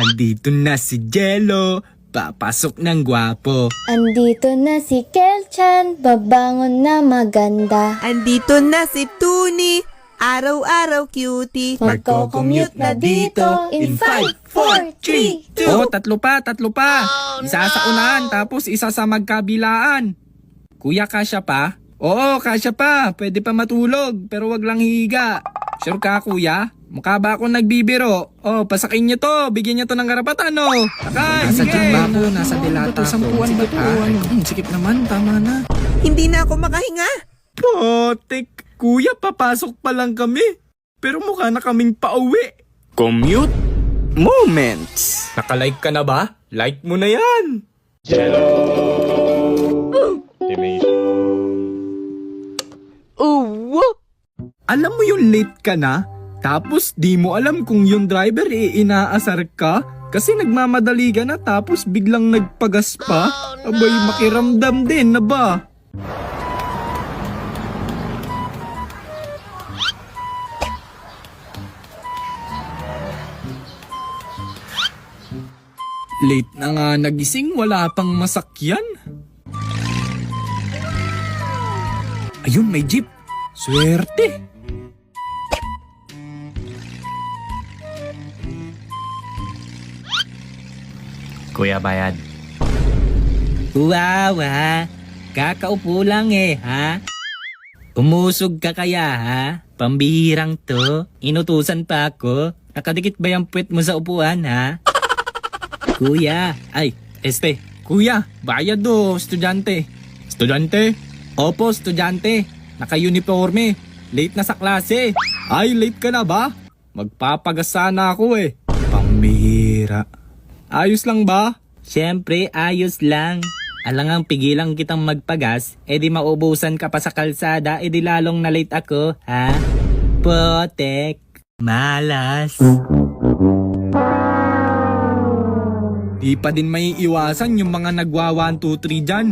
Andito na si Jello, papasok ng gwapo. Andito na si Kelchan, babangon na maganda. Andito na si Tuni, araw-araw cutie. Magko-commute na dito in 5, 4, 3, 2. Oh, tatlo pa. Isa sa unahan, tapos isa sa magkabilaan. Kuya, kasya pa? Oo, kasya pa. Pwede pa matulog, pero wag lang higa. Sure ka, kuya? Mukha ba ako nagbibiro? Oh, pasakin niyo to. Bigyan niyo to ng karapatan, no? Sakay, Nasa sige. jeep ba ako? Nasa delata ako. Sampuan ba to? Sikip naman, tama na. Hindi na ako makahinga. Potek. Kuya, papasok pa lang kami. Pero mukha na kaming pauwi. Commute moments. Nakalike ka na ba? Like mo na yan. Alam mo yung late ka na? Tapos di mo alam kung yung driver inaasar ka? Kasi nagmamadali ka na tapos biglang nagpagas pa? Abay, makiramdam din na ba? Late na nga nagising, wala pang masakyan. Ayun, may jeep. Swerte. Kuya, bayad. Wow, ha? Kakaupo lang ha? Umusog ka kaya, ha? Pambihirang to. Inutusan pa ako. Nakadikit ba yung puwet mo sa upuan, ha? Kuya. Kuya, bayad do, estudyante. Estudyante? Opo, estudyante. Naka-uniforme. Late na sa klase. Ay, late ka na ba? Magpapagasa na ako eh. Pambihira. Ayos lang ba? Siyempre, ayos lang. Alangang pigilang kitang magpagas, edi maubusan ka pa sa kalsada, edi lalong na late ako, ha? Potek. Malas. Di pa din may iwasan yung mga nagwa 1, 2, 3 dyan.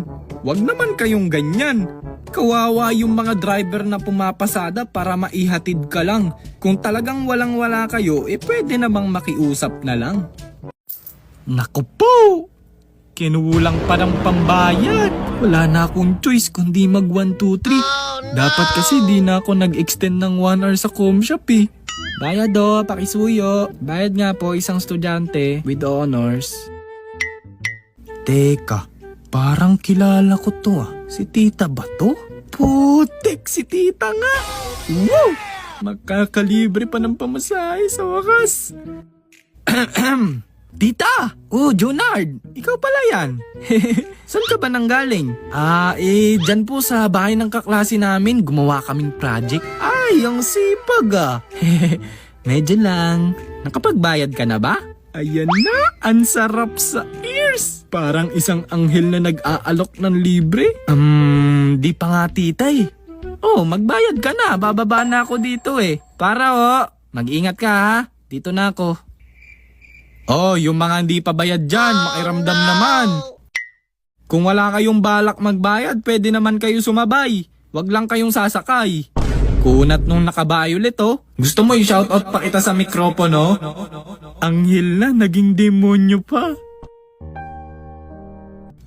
Wag naman kayong ganyan. Kawawa yung mga driver na pumapasada para maihatid ka lang. Kung talagang walang-wala kayo, pwede namang makiusap na lang. Naku po! Kinulang pa ng pambayad. Wala na akong choice kundi mag 1, 2, 3. Dapat kasi di na ako nag-extend ng 1 hour sa Comshop eh. Bayad do, pakisuyo. Bayad nga po isang estudyante with honors. Teka, parang kilala ko to ah. Si tita ba to? Putek, si tita nga. Wow! Magkakalibre pa ng pamasahe sa wakas. Tita! Oh, Junard! Ikaw pala yan. Saan ka ba nanggaling? Dyan po sa bahay ng kaklase namin. Gumawa kaming project. Ay, ang sipag ah. Medyo lang. Nakapagbayad ka na ba? Ayan na, ang sarap sa ears. Parang isang anghel na nag-aalok ng libre. Di pa nga tita eh. Oh, magbayad ka na. Bababa na ako dito eh. Para mag-ingat ka ha. Dito na ako. Oh, yung mga hindi pa bayad dyan, makiramdam naman. Kung wala kayong balak magbayad, pwede naman kayo sumabay. Wag lang kayong sasakay. Kunat nung naka-violet oh. Gusto mo i-shoutout pa kita sa mikropono? Anghel na, naging demonyo pa.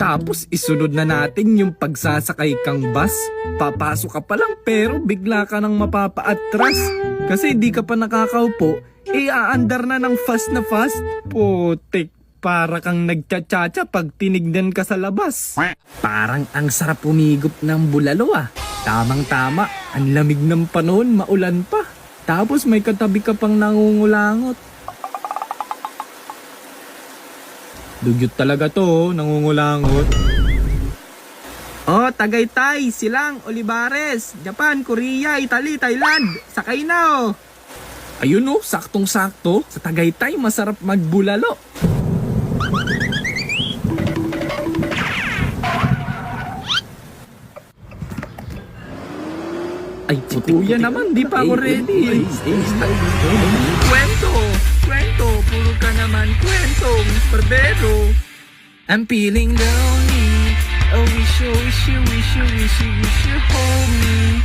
Tapos isunod na natin yung pagsasakay kang bus. Papasok ka pa lang pero bigla ka nang mapapaatras. Kasi di ka pa nakakaupo. Aandar na ng fast na fast. Putik, para kang nagtsatsacha pag tinignan ka sa labas. Parang ang sarap umigop ng bulalo ah. Tamang-tama, ang lamig ng panahon, maulan pa. Tapos may katabi ka pang nangungulangot. Dugyot talaga to, nangungulangot. Oh, Tagaytay, Silang, Olivares, Japan, Korea, Italy, Thailand. Sakay na oh. Ayun oh, saktong-sakto. Sa Tagaytay, masarap magbulalo. Ay, kuya naman, di pa ako ready. Kwento, puro ka naman kwento, Mr. Bero. I'm feeling lonely. Oh, wish you hold me.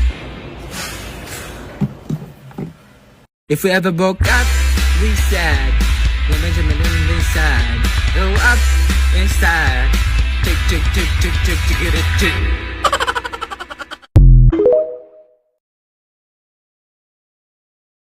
If we ever broke up, we said, Go up and start. Chick, chick, chick, chick, chick, chick, chick, chick.